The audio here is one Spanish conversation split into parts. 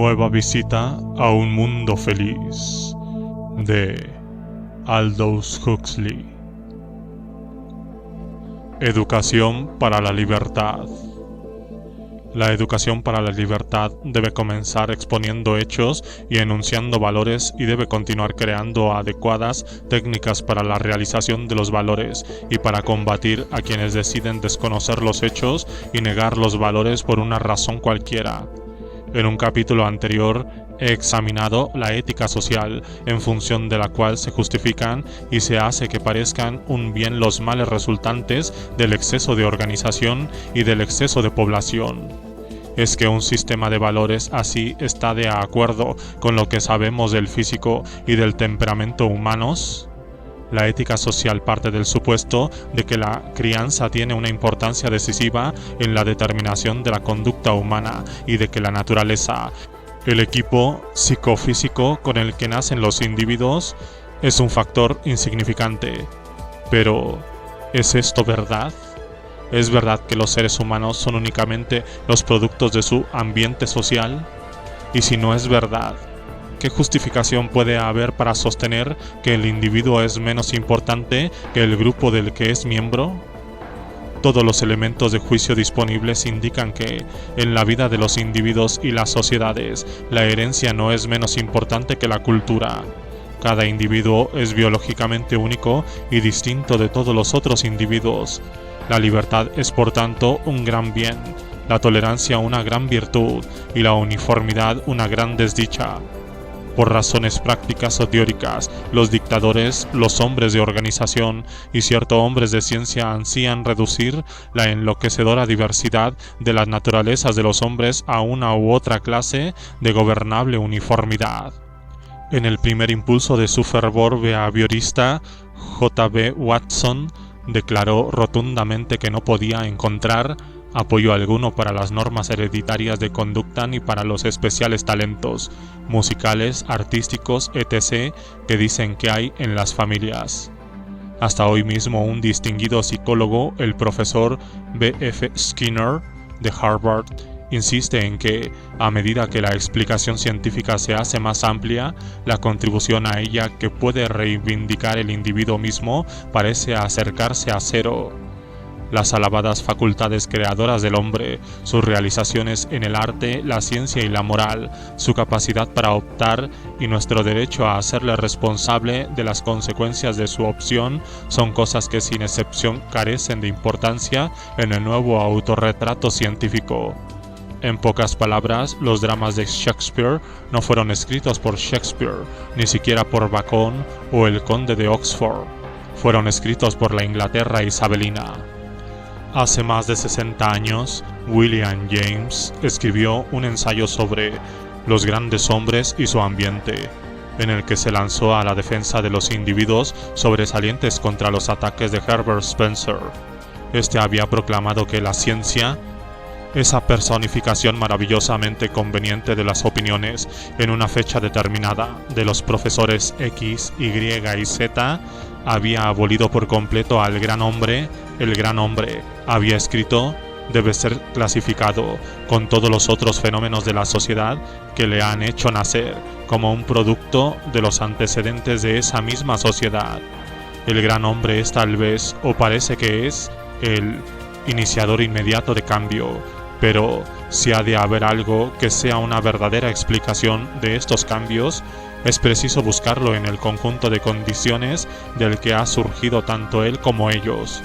Nueva visita a un mundo feliz, de Aldous Huxley. Educación para la libertad. La educación para la libertad debe comenzar exponiendo hechos y enunciando valores, y debe continuar creando adecuadas técnicas para la realización de los valores y para combatir a quienes deciden desconocer los hechos y negar los valores por una razón cualquiera. En un capítulo anterior he examinado la ética social, en función de la cual se justifican y se hace que parezcan un bien los males resultantes del exceso de organización y del exceso de población. ¿Es que un sistema de valores así está de acuerdo con lo que sabemos del físico y del temperamento humanos? La ética social parte del supuesto de que la crianza tiene una importancia decisiva en la determinación de la conducta humana y de que la naturaleza, el equipo psicofísico con el que nacen los individuos, es un factor insignificante. Pero, ¿es esto verdad? ¿Es verdad que los seres humanos son únicamente los productos de su ambiente social? Y si no es verdad, ¿qué justificación puede haber para sostener que el individuo es menos importante que el grupo del que es miembro? Todos los elementos de juicio disponibles indican que, en la vida de los individuos y las sociedades, la herencia no es menos importante que la cultura. Cada individuo es biológicamente único y distinto de todos los otros individuos. La libertad es, por tanto, un gran bien, la tolerancia una gran virtud y la uniformidad una gran desdicha. Por razones prácticas o teóricas, los dictadores, los hombres de organización y ciertos hombres de ciencia ansían reducir la enloquecedora diversidad de las naturalezas de los hombres a una u otra clase de gobernable uniformidad. En el primer impulso de su fervor behaviorista, J.B. Watson declaró rotundamente que no podía encontrar apoyo alguno para las normas hereditarias de conducta ni para los especiales talentos musicales, artísticos, etc. que dicen que hay en las familias. Hasta hoy mismo un distinguido psicólogo, el profesor B.F. Skinner de Harvard, insiste en que, a medida que la explicación científica se hace más amplia, la contribución a ella que puede reivindicar el individuo mismo parece acercarse a cero. Las alabadas facultades creadoras del hombre, sus realizaciones en el arte, la ciencia y la moral, su capacidad para optar y nuestro derecho a hacerle responsable de las consecuencias de su opción son cosas que sin excepción carecen de importancia en el nuevo autorretrato científico. En pocas palabras, los dramas de Shakespeare no fueron escritos por Shakespeare, ni siquiera por Bacon o el conde de Oxford. Fueron escritos por la Inglaterra isabelina. Hace más de 60 años, William James escribió un ensayo sobre los grandes hombres y su ambiente, en el que se lanzó a la defensa de los individuos sobresalientes contra los ataques de Herbert Spencer. Este había proclamado que la ciencia, esa personificación maravillosamente conveniente de las opiniones en una fecha determinada de los profesores X, Y y Z, había abolido por completo al gran hombre. El gran hombre, había escrito, debe ser clasificado con todos los otros fenómenos de la sociedad que le han hecho nacer como un producto de los antecedentes de esa misma sociedad. El gran hombre es tal vez, o parece que es, el iniciador inmediato de cambio, pero si ha de haber algo que sea una verdadera explicación de estos cambios, es preciso buscarlo en el conjunto de condiciones del que ha surgido tanto él como ellos.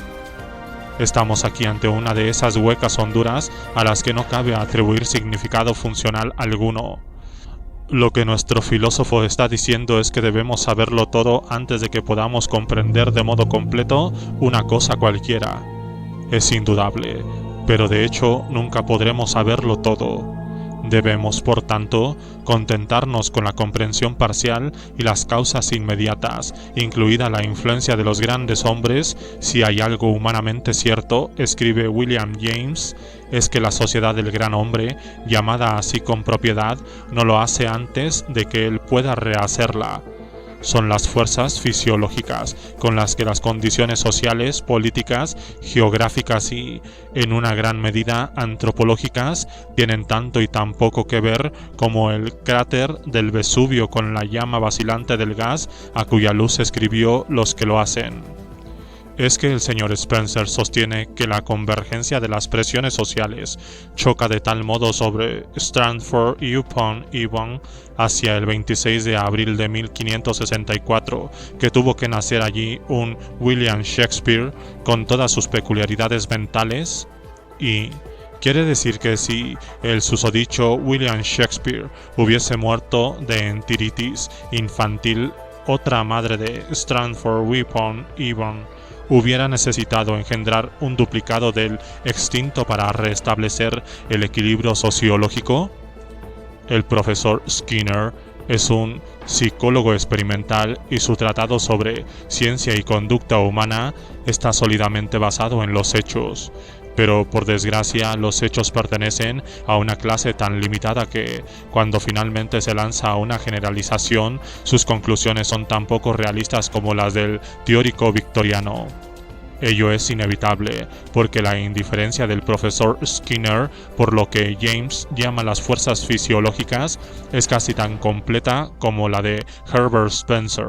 Estamos aquí ante una de esas huecas honduras a las que no cabe atribuir significado funcional alguno. Lo que nuestro filósofo está diciendo es que debemos saberlo todo antes de que podamos comprender de modo completo una cosa cualquiera. Es indudable, pero de hecho nunca podremos saberlo todo. Debemos, por tanto, contentarnos con la comprensión parcial y las causas inmediatas, incluida la influencia de los grandes hombres. Si hay algo humanamente cierto, escribe William James, es que la sociedad del gran hombre, llamada así con propiedad, no lo hace antes de que él pueda rehacerla. son las fuerzas fisiológicas con las que las condiciones sociales, políticas, geográficas y, en una gran medida, antropológicas tienen tanto y tan poco que ver como el cráter del Vesubio con la llama vacilante del gas a cuya luz escribió Los que lo hacen. Es que el señor Spencer sostiene que la convergencia de las presiones sociales choca de tal modo sobre Stratford-upon-Avon hacia el 26 de abril de 1564 que tuvo que nacer allí un William Shakespeare con todas sus peculiaridades mentales y... Quiere decir que si el susodicho William Shakespeare hubiese muerto de entiritis infantil, otra madre de Stratford-upon-Avon hubiera necesitado engendrar un duplicado del extinto para restablecer el equilibrio sociológico. El profesor Skinner es un psicólogo experimental y su tratado sobre ciencia y conducta humana está sólidamente basado en los hechos. Pero por desgracia los hechos pertenecen a una clase tan limitada que, cuando finalmente se lanza a una generalización, sus conclusiones son tan poco realistas como las del teórico victoriano. Ello es inevitable, porque la indiferencia del profesor Skinner por lo que James llama las fuerzas fisiológicas es casi tan completa como la de Herbert Spencer.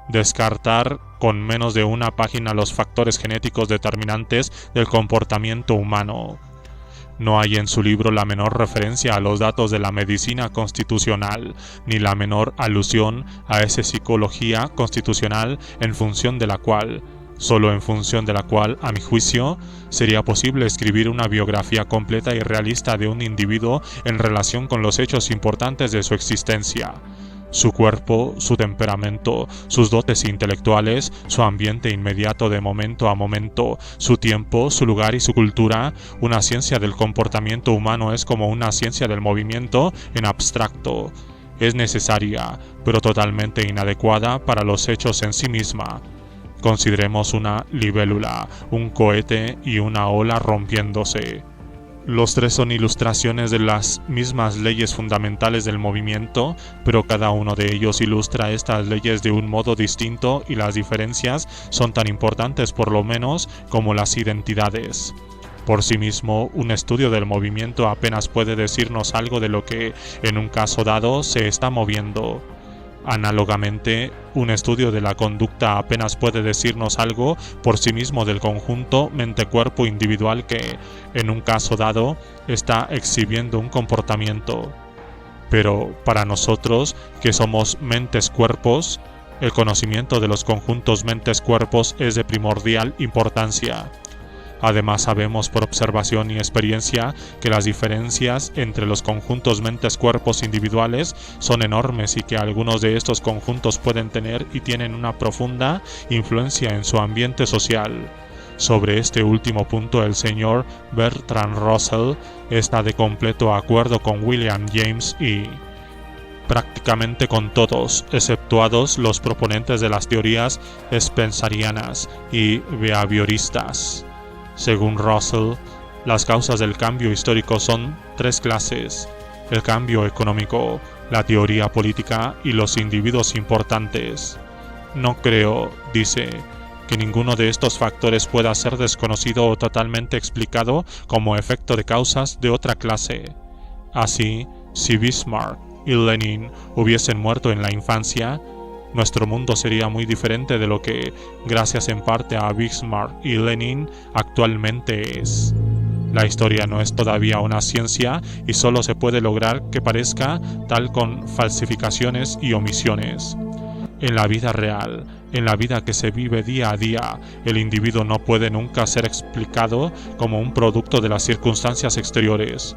Descartar con menos de una página los factores genéticos determinantes del comportamiento humano. No hay en su libro la menor referencia a los datos de la medicina constitucional, ni la menor alusión a esa psicología constitucional solo en función de la cual, a mi juicio, sería posible escribir una biografía completa y realista de un individuo en relación con los hechos importantes de su existencia. Su cuerpo, su temperamento, sus dotes intelectuales, su ambiente inmediato de momento a momento, su tiempo, su lugar y su cultura. Una ciencia del comportamiento humano es como una ciencia del movimiento en abstracto. Es necesaria, pero totalmente inadecuada para los hechos en sí misma. Consideremos una libélula, un cohete y una ola rompiéndose. Los tres son ilustraciones de las mismas leyes fundamentales del movimiento, pero cada uno de ellos ilustra estas leyes de un modo distinto y las diferencias son tan importantes por lo menos como las identidades. Por sí mismo, un estudio del movimiento apenas puede decirnos algo de lo que, en un caso dado, se está moviendo. Análogamente, un estudio de la conducta apenas puede decirnos algo por sí mismo del conjunto mente-cuerpo individual que, en un caso dado, está exhibiendo un comportamiento. Pero para nosotros, que somos mentes-cuerpos, el conocimiento de los conjuntos mentes-cuerpos es de primordial importancia. Además, sabemos por observación y experiencia que las diferencias entre los conjuntos mentes-cuerpos individuales son enormes y que algunos de estos conjuntos pueden tener y tienen una profunda influencia en su ambiente social. Sobre este último punto, el señor Bertrand Russell está de completo acuerdo con William James y prácticamente con todos, exceptuados los proponentes de las teorías spencerianas y behavioristas. Según Russell, las causas del cambio histórico son tres clases: el cambio económico, la teoría política y los individuos importantes. No creo, dice, que ninguno de estos factores pueda ser desconocido o totalmente explicado como efecto de causas de otra clase. Así, si Bismarck y Lenin hubiesen muerto en la infancia, nuestro mundo sería muy diferente de lo que, gracias en parte a Bismarck y Lenin, actualmente es. La historia no es todavía una ciencia y solo se puede lograr que parezca tal con falsificaciones y omisiones. En la vida real, en la vida que se vive día a día, el individuo no puede nunca ser explicado como un producto de las circunstancias exteriores.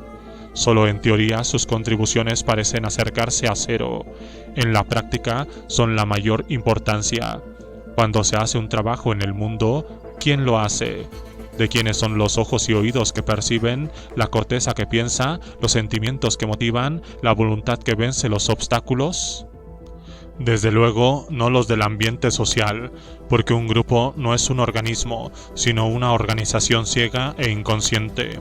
Solo en teoría sus contribuciones parecen acercarse a cero. En la práctica son la mayor importancia. Cuando se hace un trabajo en el mundo, ¿quién lo hace? ¿De quiénes son los ojos y oídos que perciben, la corteza que piensa, los sentimientos que motivan, la voluntad que vence los obstáculos? Desde luego, no los del ambiente social, porque un grupo no es un organismo, sino una organización ciega e inconsciente.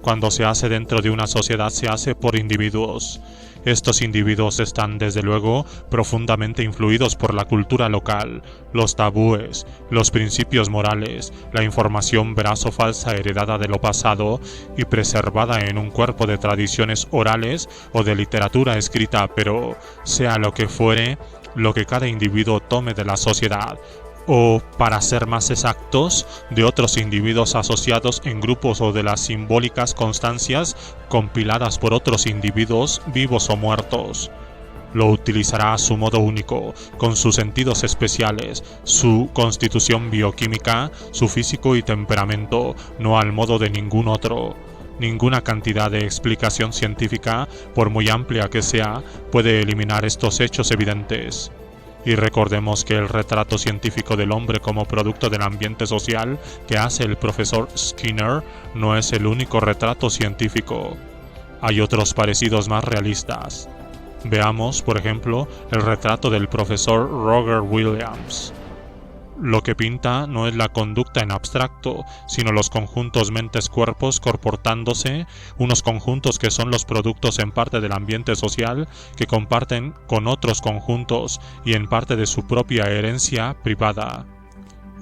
Cuando se hace dentro de una sociedad se hace por individuos. Estos individuos están, desde luego, profundamente influidos por la cultura local, los tabúes, los principios morales, la información veraz o falsa heredada de lo pasado y preservada en un cuerpo de tradiciones orales o de literatura escrita, pero, sea lo que fuere, lo que cada individuo tome de la sociedad, o, para ser más exactos, de otros individuos asociados en grupos o de las simbólicas constancias compiladas por otros individuos vivos o muertos. Lo utilizará a su modo único, con sus sentidos especiales, su constitución bioquímica, su físico y temperamento, no al modo de ningún otro. Ninguna cantidad de explicación científica, por muy amplia que sea, puede eliminar estos hechos evidentes. Y recordemos que el retrato científico del hombre como producto del ambiente social que hace el profesor Skinner no es el único retrato científico. Hay otros parecidos más realistas. Veamos, por ejemplo, el retrato del profesor Roger Williams. Lo que pinta no es la conducta en abstracto, sino los conjuntos mentes-cuerpos comportándose, unos conjuntos que son los productos en parte del ambiente social que comparten con otros conjuntos y en parte de su propia herencia privada.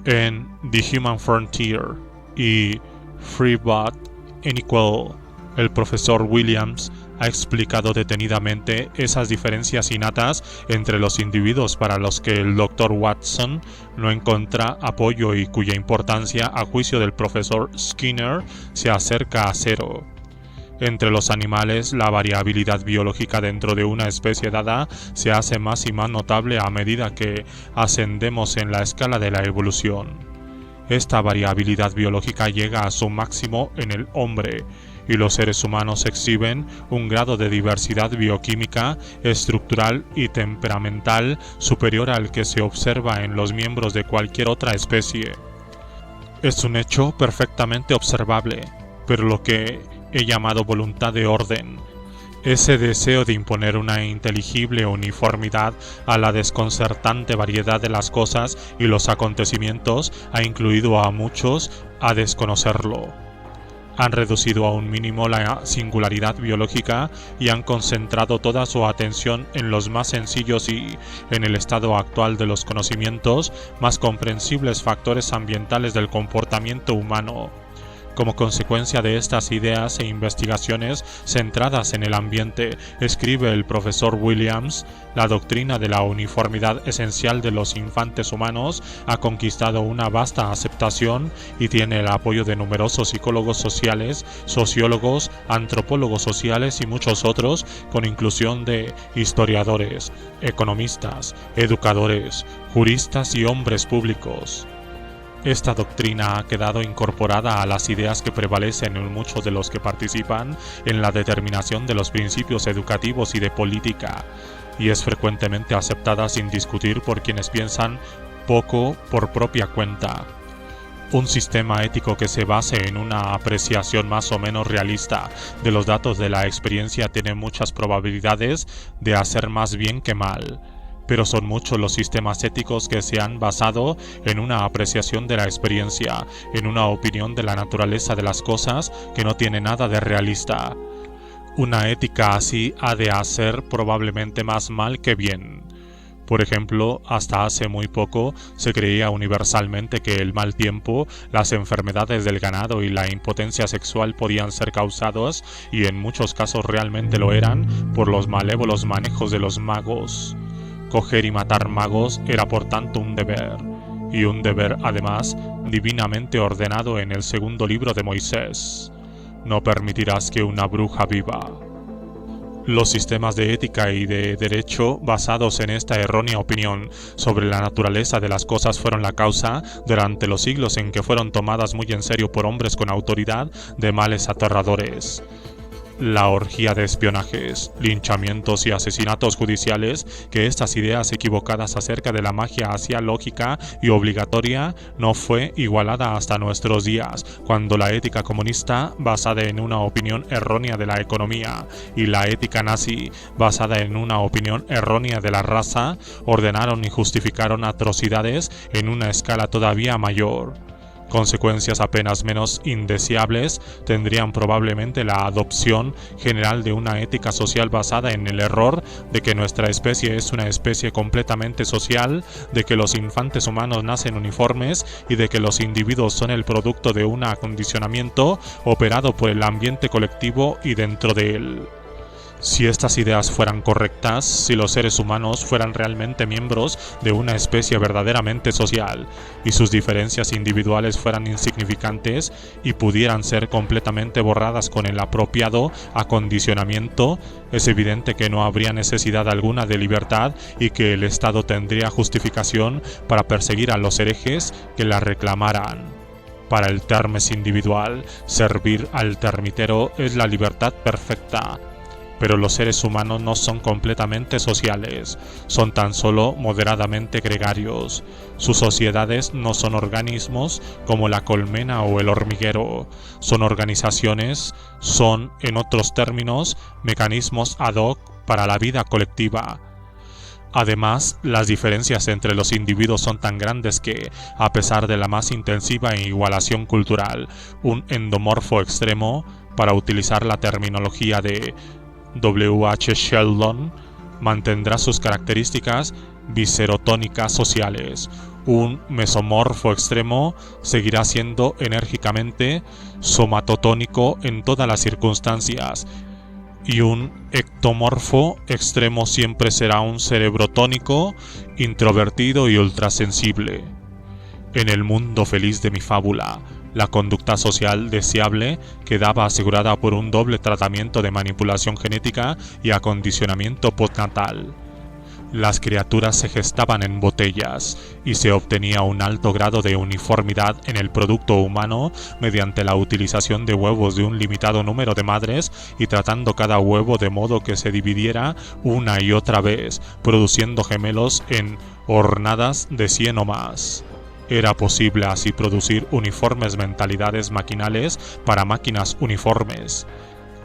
En The Human Frontier y Free But Unequal, el profesor Williams ha explicado detenidamente esas diferencias innatas entre los individuos para los que el Dr. Watson no encuentra apoyo y cuya importancia, a juicio del profesor Skinner, se acerca a cero. Entre los animales, la variabilidad biológica dentro de una especie dada se hace más y más notable a medida que ascendemos en la escala de la evolución. Esta variabilidad biológica llega a su máximo en el hombre, y los seres humanos exhiben un grado de diversidad bioquímica, estructural y temperamental superior al que se observa en los miembros de cualquier otra especie. Es un hecho perfectamente observable, pero lo que he llamado voluntad de orden, ese deseo de imponer una inteligible uniformidad a la desconcertante variedad de las cosas y los acontecimientos, ha incluido a muchos a desconocerlo. Han reducido a un mínimo la singularidad biológica y han concentrado toda su atención en los más sencillos y, en el estado actual de los conocimientos, más comprensibles factores ambientales del comportamiento humano. Como consecuencia de estas ideas e investigaciones centradas en el ambiente, escribe el profesor Williams, la doctrina de la uniformidad esencial de los infantes humanos ha conquistado una vasta aceptación y tiene el apoyo de numerosos psicólogos sociales, sociólogos, antropólogos sociales y muchos otros, con inclusión de historiadores, economistas, educadores, juristas y hombres públicos. Esta doctrina ha quedado incorporada a las ideas que prevalecen en muchos de los que participan en la determinación de los principios educativos y de política, y es frecuentemente aceptada sin discutir por quienes piensan poco por propia cuenta. Un sistema ético que se base en una apreciación más o menos realista de los datos de la experiencia tiene muchas probabilidades de hacer más bien que mal. Pero son muchos los sistemas éticos que se han basado en una apreciación de la experiencia, en una opinión de la naturaleza de las cosas que no tiene nada de realista. Una ética así ha de hacer probablemente más mal que bien. Por ejemplo, hasta hace muy poco se creía universalmente que el mal tiempo, las enfermedades del ganado y la impotencia sexual podían ser causados, y en muchos casos realmente lo eran, por los malévolos manejos de los magos. Coger y matar magos era por tanto un deber, y un deber además divinamente ordenado en el segundo libro de Moisés. No permitirás que una bruja viva. Los sistemas de ética y de derecho basados en esta errónea opinión sobre la naturaleza de las cosas fueron la causa, durante los siglos en que fueron tomadas muy en serio por hombres con autoridad, de males aterradores. La orgía de espionajes, linchamientos y asesinatos judiciales que estas ideas equivocadas acerca de la magia hacía lógica y obligatoria no fue igualada hasta nuestros días, cuando la ética comunista, basada en una opinión errónea de la economía, y la ética nazi, basada en una opinión errónea de la raza, ordenaron y justificaron atrocidades en una escala todavía mayor. Consecuencias apenas menos indeseables tendrían probablemente la adopción general de una ética social basada en el error de que nuestra especie es una especie completamente social, de que los infantes humanos nacen uniformes y de que los individuos son el producto de un acondicionamiento operado por el ambiente colectivo y dentro de él. Si estas ideas fueran correctas, si los seres humanos fueran realmente miembros de una especie verdaderamente social y sus diferencias individuales fueran insignificantes y pudieran ser completamente borradas con el apropiado acondicionamiento, es evidente que no habría necesidad alguna de libertad y que el Estado tendría justificación para perseguir a los herejes que la reclamaran. Para el termes individual, servir al termitero es la libertad perfecta. Pero los seres humanos no son completamente sociales, son tan solo moderadamente gregarios. Sus sociedades no son organismos como la colmena o el hormiguero, son organizaciones, son, en otros términos, mecanismos ad hoc para la vida colectiva. Además, las diferencias entre los individuos son tan grandes que, a pesar de la más intensiva igualación cultural, un endomorfo extremo, para utilizar la terminología de W.H. Sheldon, mantendrá sus características viscerotónicas sociales. Un mesomorfo extremo seguirá siendo enérgicamente somatotónico en todas las circunstancias, y un ectomorfo extremo siempre será un cerebrotónico, introvertido y ultrasensible. En el mundo feliz de mi fábula, la conducta social deseable quedaba asegurada por un doble tratamiento de manipulación genética y acondicionamiento postnatal. Las criaturas se gestaban en botellas y se obtenía un alto grado de uniformidad en el producto humano mediante la utilización de huevos de un limitado número de madres y tratando cada huevo de modo que se dividiera una y otra vez, produciendo gemelos en hornadas de 100 o más. Era posible así producir uniformes mentalidades maquinales para máquinas uniformes,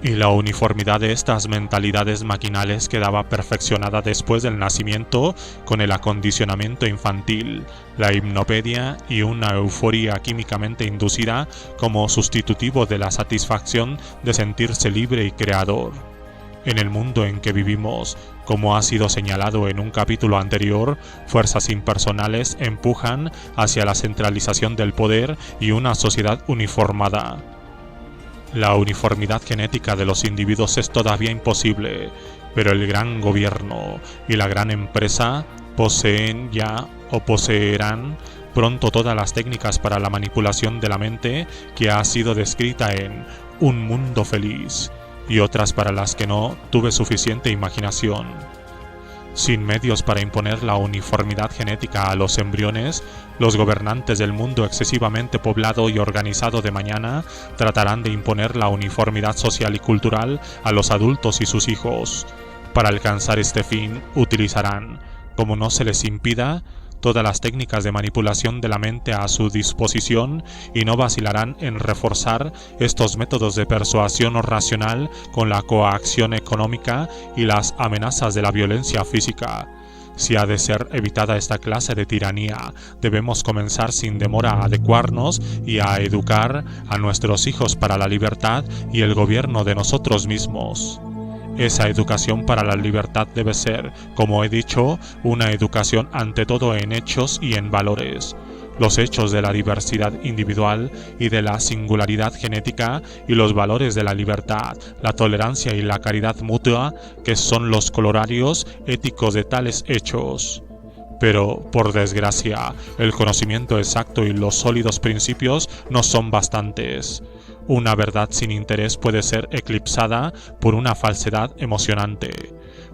y la uniformidad de estas mentalidades maquinales quedaba perfeccionada después del nacimiento con el acondicionamiento infantil, la hipnopedia y una euforia químicamente inducida como sustitutivo de la satisfacción de sentirse libre y creador. En el mundo en que vivimos, como ha sido señalado en un capítulo anterior, fuerzas impersonales empujan hacia la centralización del poder y una sociedad uniformada. La uniformidad genética de los individuos es todavía imposible, pero el gran gobierno y la gran empresa poseen ya o poseerán pronto todas las técnicas para la manipulación de la mente que ha sido descrita en Un mundo feliz, y otras para las que no tuve suficiente imaginación. Sin medios para imponer la uniformidad genética a los embriones, los gobernantes del mundo excesivamente poblado y organizado de mañana tratarán de imponer la uniformidad social y cultural a los adultos y sus hijos. Para alcanzar este fin, utilizarán, como no se les impida, todas las técnicas de manipulación de la mente a su disposición y no vacilarán en reforzar estos métodos de persuasión racional con la coacción económica y las amenazas de la violencia física. Si ha de ser evitada esta clase de tiranía, debemos comenzar sin demora a adecuarnos y a educar a nuestros hijos para la libertad y el gobierno de nosotros mismos. Esa educación para la libertad debe ser, como he dicho, una educación ante todo en hechos y en valores. Los hechos de la diversidad individual y de la singularidad genética y los valores de la libertad, la tolerancia y la caridad mutua, que son los colorarios éticos de tales hechos. Pero, por desgracia, el conocimiento exacto y los sólidos principios no son bastantes. Una verdad sin interés puede ser eclipsada por una falsedad emocionante.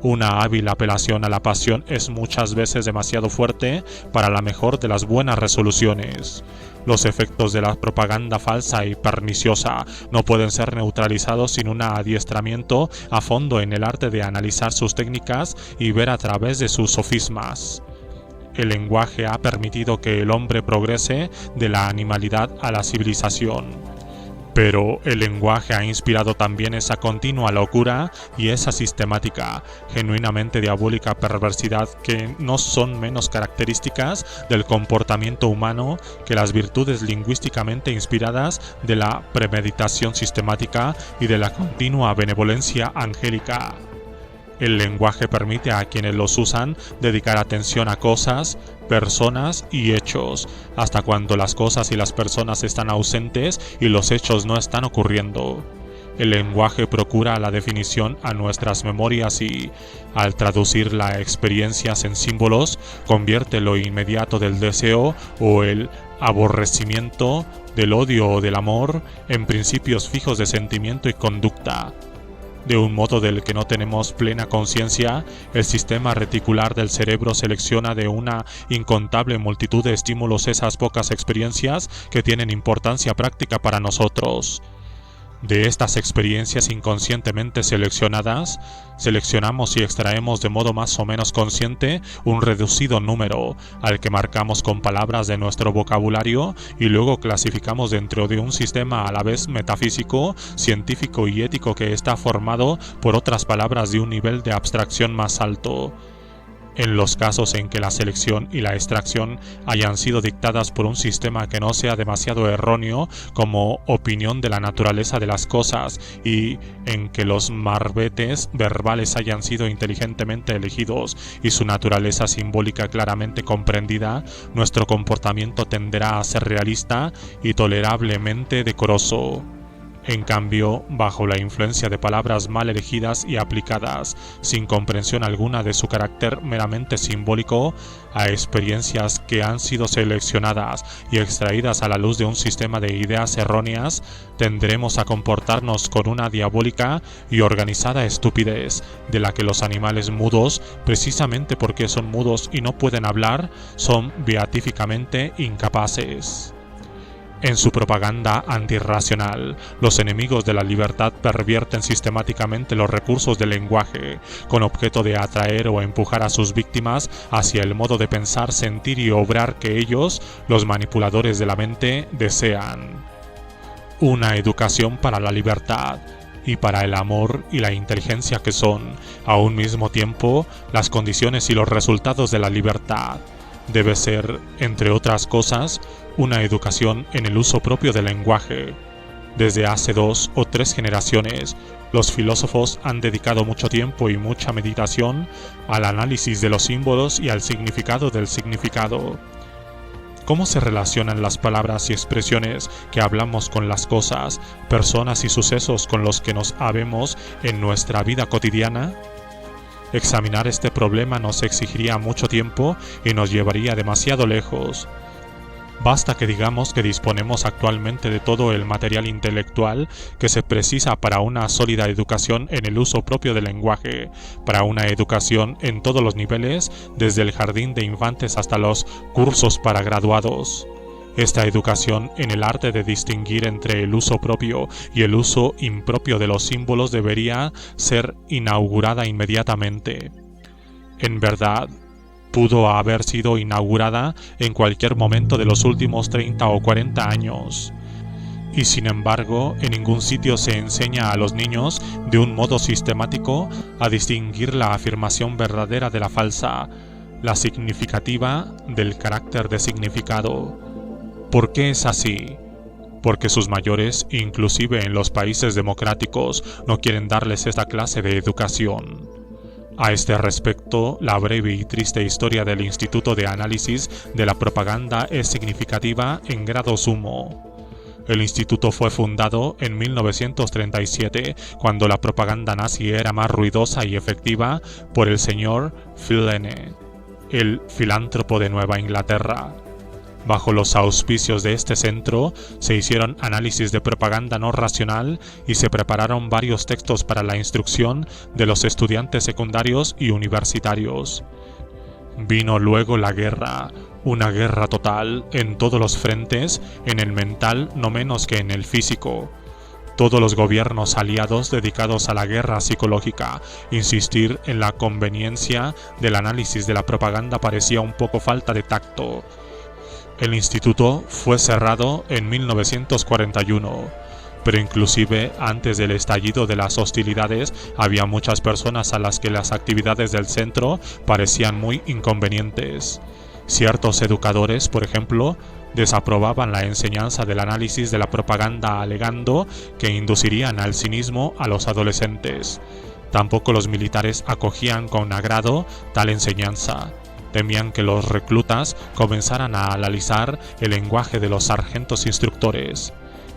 Una hábil apelación a la pasión es muchas veces demasiado fuerte para la mejor de las buenas resoluciones. Los efectos de la propaganda falsa y perniciosa no pueden ser neutralizados sin un adiestramiento a fondo en el arte de analizar sus técnicas y ver a través de sus sofismas. El lenguaje ha permitido que el hombre progrese de la animalidad a la civilización. Pero el lenguaje ha inspirado también esa continua locura y esa sistemática, genuinamente diabólica perversidad que no son menos características del comportamiento humano que las virtudes lingüísticamente inspiradas de la premeditación sistemática y de la continua benevolencia angélica. El lenguaje permite a quienes los usan dedicar atención a cosas, personas y hechos, hasta cuando las cosas y las personas están ausentes y los hechos no están ocurriendo. El lenguaje procura la definición a nuestras memorias y, al traducir las experiencias en símbolos, convierte lo inmediato del deseo o el aborrecimiento, del odio o del amor, en principios fijos de sentimiento y conducta. De un modo del que no tenemos plena conciencia, el sistema reticular del cerebro selecciona de una incontable multitud de estímulos esas pocas experiencias que tienen importancia práctica para nosotros. De estas experiencias inconscientemente seleccionadas, seleccionamos y extraemos de modo más o menos consciente un reducido número, al que marcamos con palabras de nuestro vocabulario y luego clasificamos dentro de un sistema a la vez metafísico, científico y ético que está formado por otras palabras de un nivel de abstracción más alto. En los casos en que la selección y la extracción hayan sido dictadas por un sistema que no sea demasiado erróneo como opinión de la naturaleza de las cosas y en que los marbetes verbales hayan sido inteligentemente elegidos y su naturaleza simbólica claramente comprendida, nuestro comportamiento tenderá a ser realista y tolerablemente decoroso. En cambio, bajo la influencia de palabras mal elegidas y aplicadas, sin comprensión alguna de su carácter meramente simbólico, a experiencias que han sido seleccionadas y extraídas a la luz de un sistema de ideas erróneas, tendremos a comportarnos con una diabólica y organizada estupidez, de la que los animales mudos, precisamente porque son mudos y no pueden hablar, son beatíficamente incapaces. En su propaganda antirracional, los enemigos de la libertad pervierten sistemáticamente los recursos del lenguaje, con objeto de atraer o empujar a sus víctimas hacia el modo de pensar, sentir y obrar que ellos, los manipuladores de la mente, desean. Una educación para la libertad y para el amor y la inteligencia que son, a un mismo tiempo, las condiciones y los resultados de la libertad. Debe ser, entre otras cosas, una educación en el uso propio del lenguaje. Desde hace 2 o 3 generaciones, los filósofos han dedicado mucho tiempo y mucha meditación al análisis de los símbolos y al significado del significado. ¿Cómo se relacionan las palabras y expresiones que hablamos con las cosas, personas y sucesos con los que nos habemos en nuestra vida cotidiana? Examinar este problema nos exigiría mucho tiempo y nos llevaría demasiado lejos. Basta que digamos que disponemos actualmente de todo el material intelectual que se precisa para una sólida educación en el uso propio del lenguaje, para una educación en todos los niveles, desde el jardín de infantes hasta los cursos para graduados. Esta educación en el arte de distinguir entre el uso propio y el uso impropio de los símbolos debería ser inaugurada inmediatamente. En verdad, pudo haber sido inaugurada en cualquier momento de los últimos 30 o 40 años. Y sin embargo, en ningún sitio se enseña a los niños de un modo sistemático a distinguir la afirmación verdadera de la falsa, la significativa del carácter de significado. ¿Por qué es así? Porque sus mayores, inclusive en los países democráticos, no quieren darles esta clase de educación. A este respecto, la breve y triste historia del Instituto de Análisis de la Propaganda es significativa en grado sumo. El instituto fue fundado en 1937, cuando la propaganda nazi era más ruidosa y efectiva, por el señor Philene, el filántropo de Nueva Inglaterra. Bajo los auspicios de este centro, se hicieron análisis de propaganda no racional y se prepararon varios textos para la instrucción de los estudiantes secundarios y universitarios. Vino luego la guerra, una guerra total en todos los frentes, en el mental no menos que en el físico. Todos los gobiernos aliados dedicados a la guerra psicológica, insistir en la conveniencia del análisis de la propaganda parecía un poco falta de tacto. El instituto fue cerrado en 1941. Pero inclusive antes del estallido de las hostilidades había muchas personas a las que las actividades del centro parecían muy inconvenientes. Ciertos educadores, por ejemplo, desaprobaban la enseñanza del análisis de la propaganda alegando que inducirían al cinismo a los adolescentes. Tampoco los militares acogían con agrado tal enseñanza. Temían que los reclutas comenzaran a analizar el lenguaje de los sargentos instructores.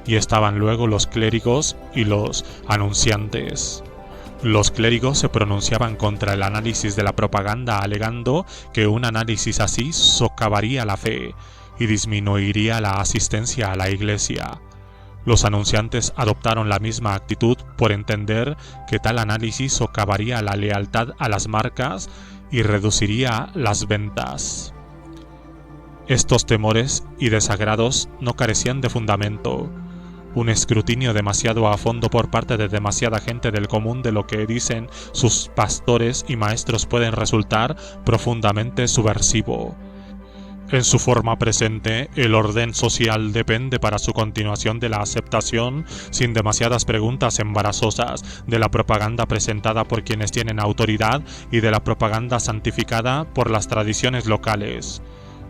Y estaban luego los clérigos y los anunciantes. Los clérigos se pronunciaban contra el análisis de la propaganda alegando que un análisis así socavaría la fe y disminuiría la asistencia a la iglesia. Los anunciantes adoptaron la misma actitud por entender que tal análisis socavaría la lealtad a las marcas y reduciría las ventas. Estos temores y desagrados no carecían de fundamento. Un escrutinio demasiado a fondo por parte de demasiada gente del común de lo que dicen sus pastores y maestros pueden resultar profundamente subversivo. En su forma presente, el orden social depende para su continuación de la aceptación, sin demasiadas preguntas embarazosas, de la propaganda presentada por quienes tienen autoridad y de la propaganda santificada por las tradiciones locales.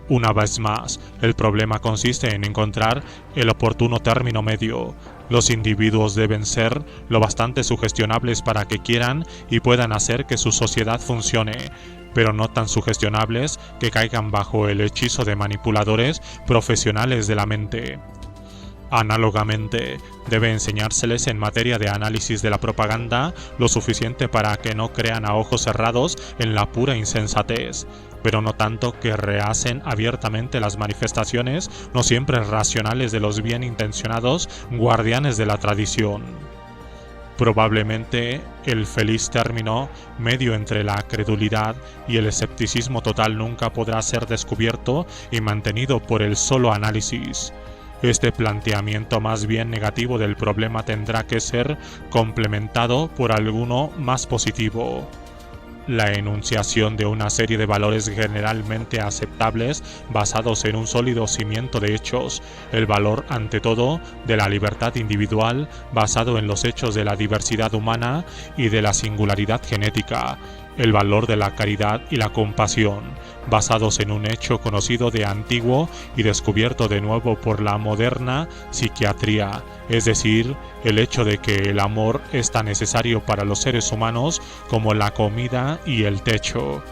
Una vez más, el problema consiste en encontrar el oportuno término medio. Los individuos deben ser lo bastante sugestionables para que quieran y puedan hacer que su sociedad funcione, pero no tan sugestionables que caigan bajo el hechizo de manipuladores profesionales de la mente. Análogamente, debe enseñárseles en materia de análisis de la propaganda lo suficiente para que no crean a ojos cerrados en la pura insensatez, pero no tanto que rehacen abiertamente las manifestaciones no siempre racionales de los bien intencionados guardianes de la tradición. Probablemente el feliz término medio entre la credulidad y el escepticismo total nunca podrá ser descubierto y mantenido por el solo análisis. Este planteamiento más bien negativo del problema tendrá que ser complementado por alguno más positivo. La enunciación de una serie de valores generalmente aceptables basados en un sólido cimiento de hechos, el valor ante todo de la libertad individual basado en los hechos de la diversidad humana y de la singularidad genética, el valor de la caridad y la compasión, basados en un hecho conocido de antiguo y descubierto de nuevo por la moderna psiquiatría, es decir, el hecho de que el amor es tan necesario para los seres humanos como la comida y el techo.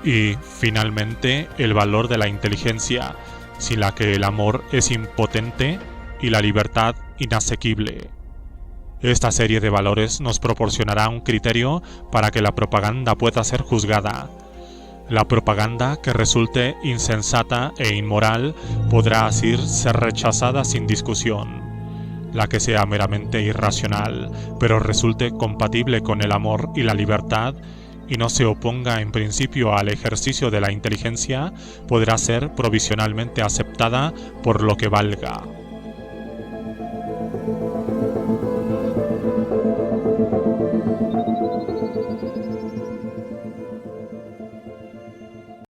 Y, finalmente, el valor de la inteligencia, sin la que el amor es impotente y la libertad inasequible. Esta serie de valores nos proporcionará un criterio para que la propaganda pueda ser juzgada. La propaganda que resulte insensata e inmoral podrá así ser rechazada sin discusión. La que sea meramente irracional, pero resulte compatible con el amor y la libertad, y no se oponga en principio al ejercicio de la inteligencia, podrá ser provisionalmente aceptada por lo que valga.